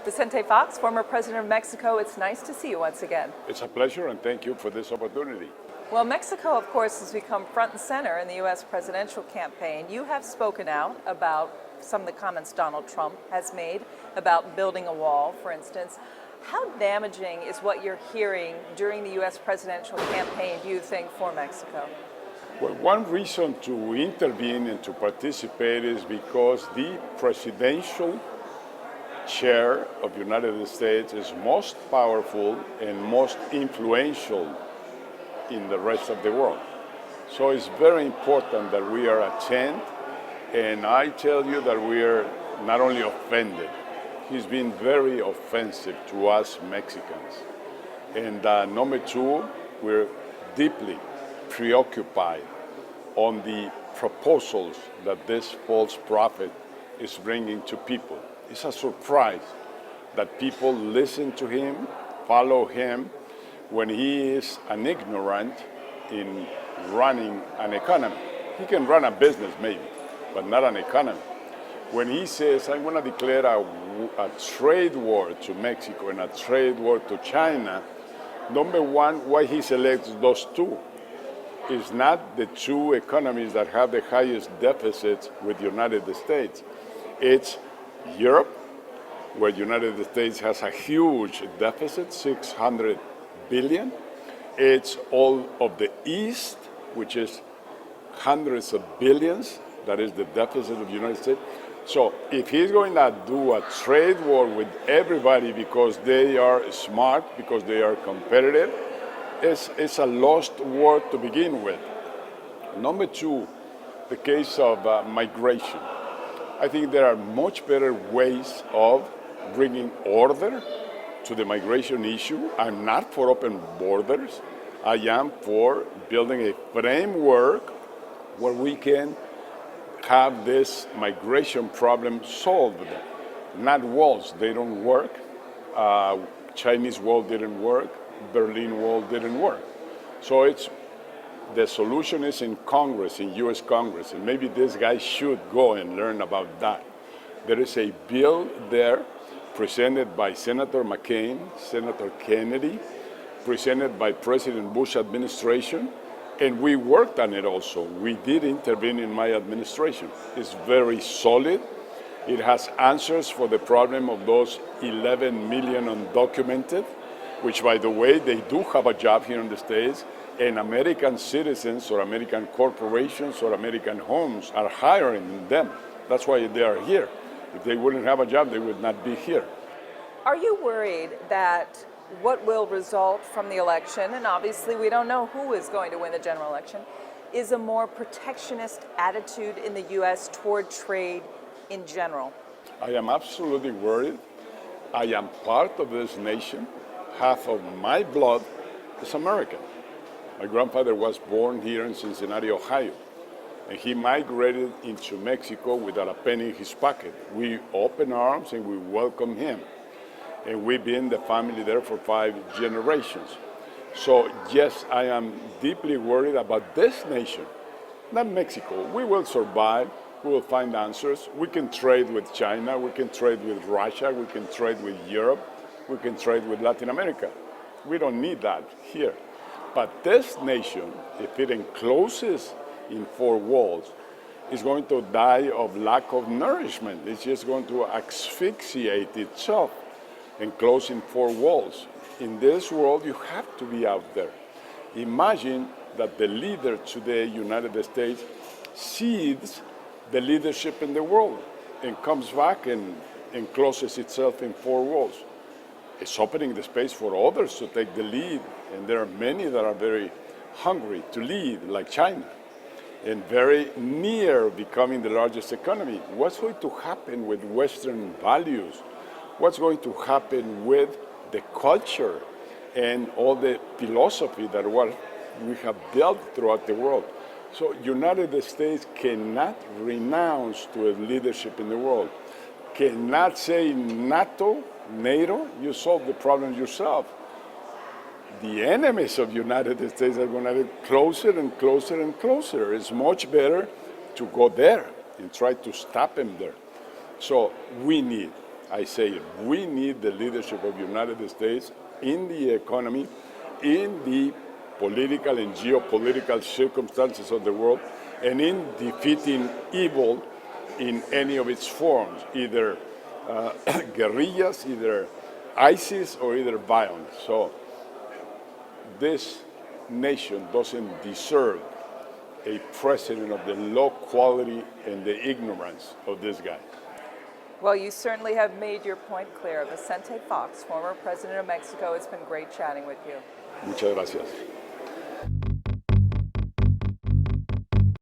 Vicente Fox, former president of Mexico, it's nice to see you once again. It's a pleasure, and thank you for this opportunity. Well, Mexico, of course, has become front and center in the U.S. presidential campaign. You have spoken out about some of the comments Donald Trump has made about building a wall, for instance. How damaging is what you're hearing during the U.S. presidential campaign, do you think, for Mexico? Well, one reason to intervene and to participate is because the presidential chair of the United States is most powerful and most influential in the rest of the world. So it's very important that we are attentive, and I tell you that we are not only offended, he's been very offensive to us Mexicans. And number two, we're deeply preoccupied on the proposals that this false prophet is bringing to people. It's a surprise that people listen to him, follow him, when he is an ignorant in running an economy. He can run a business maybe, but not an economy. When he says, I'm going to declare a trade war to Mexico and a trade war to China, number one, why he selects those two is not the two economies that have the highest deficits with the United States. It's Europe, where the United States has a huge deficit, 600 billion. It's all of the East, which is hundreds of billions. That is the deficit of the United States. So if he's going to do a trade war with everybody because they are smart, because they are competitive, it's a lost war to begin with. Number two, the case of migration. I think there are much better ways of bringing order to the migration issue. I'm not for open borders. I am for building a framework where we can have this migration problem solved. Not walls, they don't work. Chinese wall didn't work. Berlin Wall didn't work. So the solution is in Congress, in US Congress, and maybe this guy should go and learn about that. There is a bill there presented by Senator McCain, Senator Kennedy, presented by President Bush administration, and we worked on it also. We did intervene in my administration. It's very solid. It has answers for the problem of those 11 million undocumented, which, by the way, they do have a job here in the States, and American citizens or American corporations or American homes are hiring them. That's why they are here. If they wouldn't have a job, they would not be here. Are you worried that what will result from the election, and obviously we don't know who is going to win the general election, is a more protectionist attitude in the U.S. toward trade in general? I am absolutely worried. I am part of this nation. Half of my blood is American. My grandfather was born here in Cincinnati, Ohio, and he migrated into Mexico without a penny in his pocket. We open arms and we welcome him. And we've been the family there for 5 generations. So yes, I am deeply worried about this nation, not Mexico. We will survive, we will find answers. We can trade with China, we can trade with Russia, we can trade with Europe, we can trade with Latin America. We don't need that here. But this nation, if it encloses in 4 walls, is going to die of lack of nourishment. It's just going to asphyxiate itself, enclosing 4 walls. In this world, you have to be out there. Imagine that the leader today, United States, cedes the leadership in the world and comes back and encloses itself in 4 walls. It's opening the space for others to take the lead, and there are many that are very hungry to lead, like China, and very near becoming the largest economy. What's going to happen with Western values? What's going to happen with the culture and all the philosophy that we have built throughout the world? So United States cannot renounce to its leadership in the world, cannot say NATO, you solve the problem yourself. The enemies of the United States are going to get closer and closer and closer. It's much better to go there and try to stop them there. So we need I say we need the leadership of the United States in the economy, in the political and geopolitical circumstances of the world, and in defeating evil in any of its forms, either guerrillas, either ISIS, or either violence. So this nation doesn't deserve a president of the low quality and the ignorance of this guy. Well, you certainly have made your point clear. Vicente Fox, former president of Mexico, it's been great chatting with you. Muchas gracias.